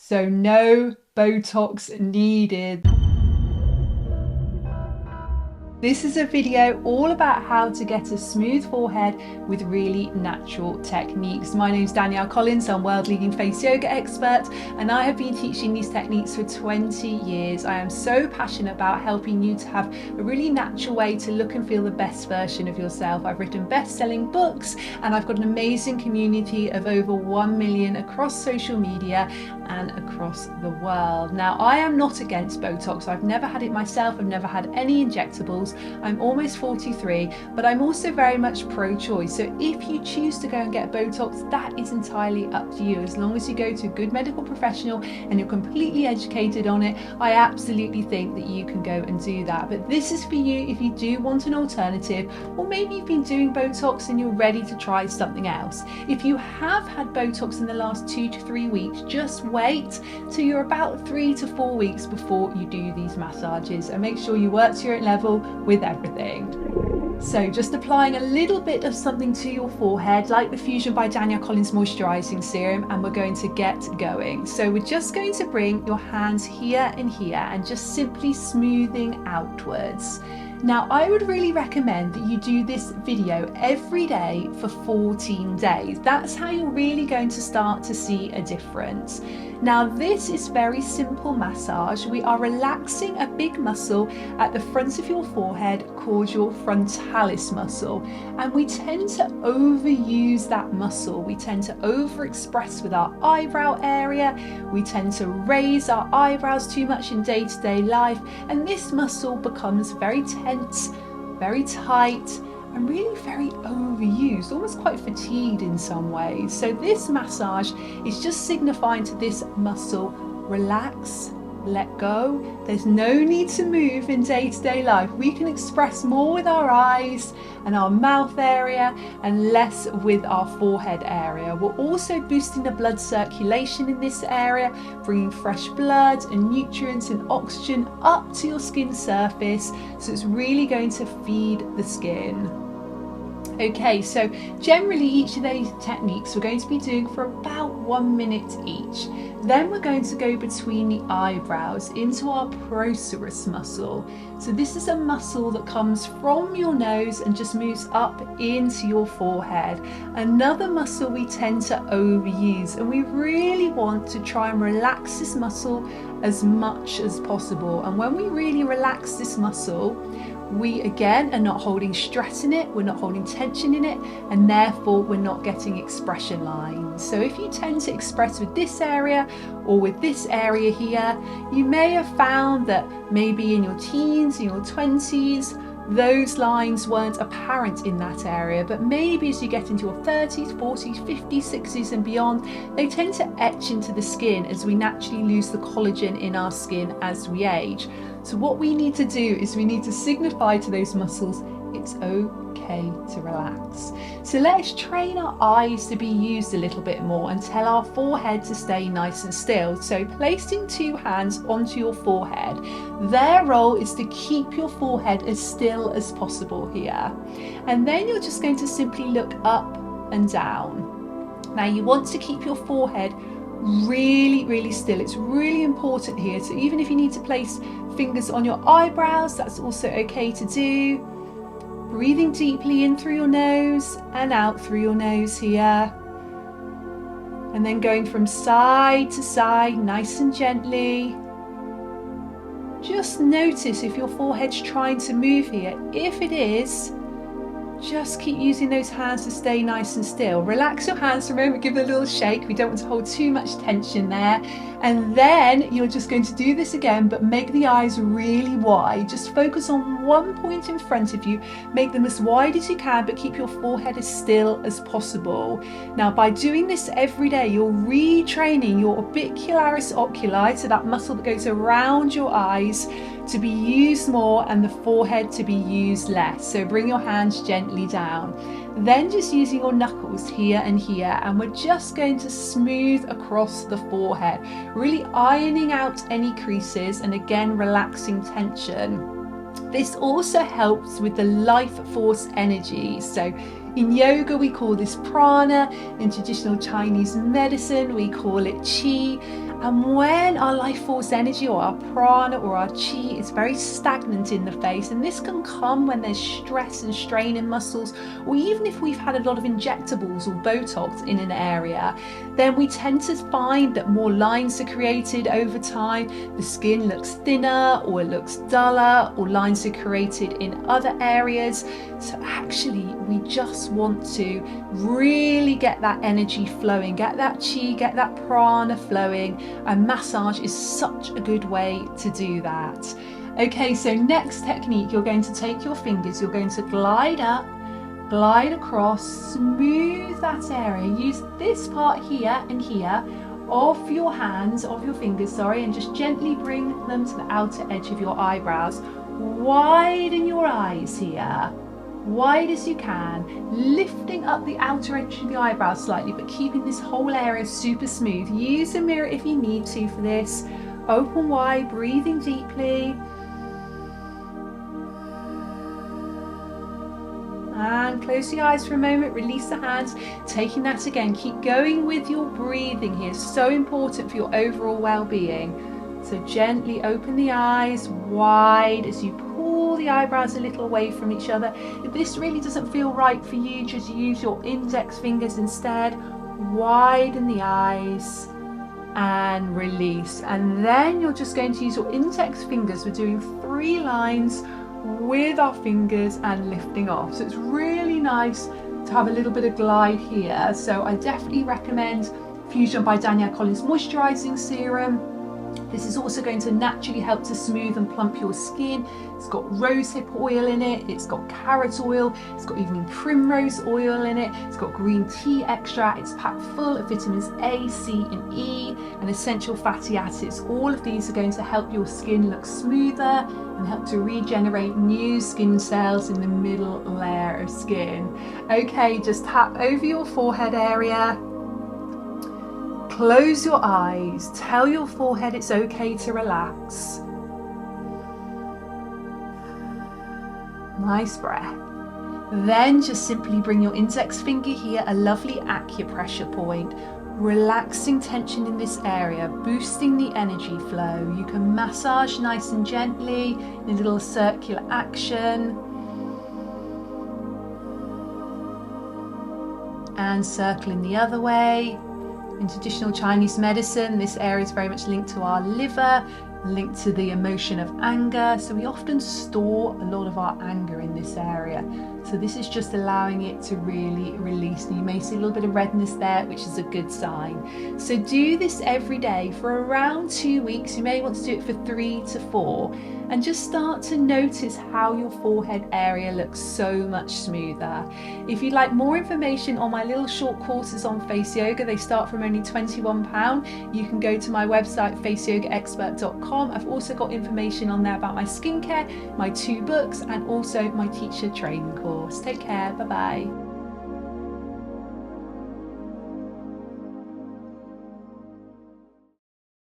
So no Botox needed. This is a video all about how to get a smooth forehead with really natural techniques. My name is Danielle Collins, I'm world leading face yoga expert, and I have been teaching these techniques for 20 years. I am so passionate about helping you to have a really natural way to look and feel the best version of yourself. I've written best-selling books, and I've got an amazing community of over 1 million across social media and across the world. Now, I am not against Botox. I've never had it myself. I've never had any injectables. I'm almost 43, but I'm also very much pro-choice. So if you choose to go and get Botox, that is entirely up to you. As long as you go to a good medical professional and you're completely educated on it, I absolutely think that you can go and do that. But this is for you if you do want an alternative, or maybe you've been doing Botox and you're ready to try something else. If you have had Botox in the last 2 to 3 weeks, just wait till you're about 3 to 4 weeks before you do these massages, and make sure you work to your own level with everything. So just applying a little bit of something to your forehead, like the Fusion by Danielle Collins moisturizing serum, and we're going to get going. So we're just going to bring your hands here and here and just simply smoothing outwards. Now, I would really recommend that you do this video every day for 14 days. That's how you're really going to start to see a difference. Now, this is very simple massage. We are relaxing a big muscle at the front of your forehead called your frontalis muscle. And we tend to overuse that muscle. We tend to overexpress with our eyebrow area. We tend to raise our eyebrows too much in day-to-day life. And this muscle becomes very tense, very tight, and really very overused, almost quite fatigued in some ways. So this massage is just signifying to this muscle, relax, let go. There's no need to move in day-to-day life. We can express more with our eyes and our mouth area and less with our forehead area. We're also boosting the blood circulation in this area, bringing fresh blood and nutrients and oxygen up to your skin surface. So it's really going to feed the skin. Okay, so generally each of these techniques we're going to be doing for about 1 minute each. Then we're going to go between the eyebrows into our Procerus muscle. So this is a muscle that comes from your nose and just moves up into your forehead. Another muscle we tend to overuse, and we really want to try and relax this muscle as much as possible. And when we really relax this muscle, we again are not holding stress in it, we're not holding tension in it, and therefore we're not getting expression lines. So if you tend to express with this area or with this area here, you may have found that maybe in your teens, in your 20s, those lines weren't apparent in that area, but maybe as you get into your 30s, 40s, 50s, 60s and beyond, they tend to etch into the skin as we naturally lose the collagen in our skin as we age. So what we need to do is we need to signify to those muscles it's okay to relax. So let's train our eyes to be used a little bit more and tell our forehead to stay nice and still. So placing 2 hands onto your forehead, their role is to keep your forehead as still as possible here. And then you're just going to simply look up and down. Now you want to keep your forehead really still. It's really important here. So even if you need to place fingers on your eyebrows, that's also okay to do. Breathing deeply in through your nose and out through your nose here. And then going from side to side, nice and gently. Just notice if your forehead's trying to move here. If it is, just keep using those hands to stay nice and still. Relax your hands for a moment, give it a little shake. We don't want to hold too much tension there. And then you're just going to do this again, but make the eyes really wide. Just focus on one point in front of you. Make them as wide as you can, but keep your forehead as still as possible. Now, by doing this every day, you're retraining your orbicularis oculi, so that muscle that goes around your eyes, to be used more and the forehead to be used less. So bring your hands gently down. Then just using your knuckles here and here, and we're just going to smooth across the forehead, really ironing out any creases and again relaxing tension. This also helps with the life force energy. So in yoga we call this prana, in traditional Chinese medicine we call it qi, And when our life force energy or our prana or our chi is very stagnant in the face, and this can come when there's stress and strain in muscles, or even if we've had a lot of injectables or Botox in an area, then we tend to find that more lines are created over time. The skin looks thinner, or it looks duller, or lines are created in other areas. So actually, we just want to really get that energy flowing, get that chi, get that prana flowing, and massage is such a good way to do that. Okay, so next technique, you're going to take your fingers, you're going to glide up, glide across, smooth that area. Use this part here and here of your hands, of your fingers, sorry, and just gently bring them to the outer edge of your eyebrows. Widen your eyes here, wide as you can, lifting up the outer edge of the eyebrows slightly, but keeping this whole area super smooth. Use a mirror if you need to for this. Open wide, breathing deeply. And close the eyes for a moment, release the hands, taking that again. Keep going with your breathing here, so important for your overall well-being. So gently open the eyes wide as you pull the eyebrows a little away from each other. If this really doesn't feel right for you, just use your index fingers instead. Widen the eyes and release. And then you're just going to use your index fingers. We're doing 3 lines with our fingers and lifting off. So it's really nice to have a little bit of glide here. So I definitely recommend Fusion by Danielle Collins Moisturizing Serum. This is also going to naturally help to smooth and plump your skin. It's got rosehip oil in it, it's got carrot oil, it's got evening primrose oil in it, it's got green tea extract, it's packed full of vitamins A, C and E and essential fatty acids. All of these are going to help your skin look smoother and help to regenerate new skin cells in the middle layer of skin. Okay, just tap over your forehead area. Close your eyes, tell your forehead it's okay to relax. Nice breath. Then just simply bring your index finger here, a lovely acupressure point, relaxing tension in this area, boosting the energy flow. You can massage nice and gently in a little circular action. And circling the other way. In traditional Chinese medicine, this area is very much linked to our liver, linked to the emotion of anger. So we often store a lot of our anger in this area. So this is just allowing it to really release. And you may see a little bit of redness there, which is a good sign. So do this every day for around 2 weeks. You may want to do it for 3 to 4. And just start to notice how your forehead area looks so much smoother. If you'd like more information on my little short courses on face yoga, they start from only £21. You can go to my website, faceyogaexpert.com. I've also got information on there about my skincare, my 2 books, and also my teacher training course. Take care, bye bye.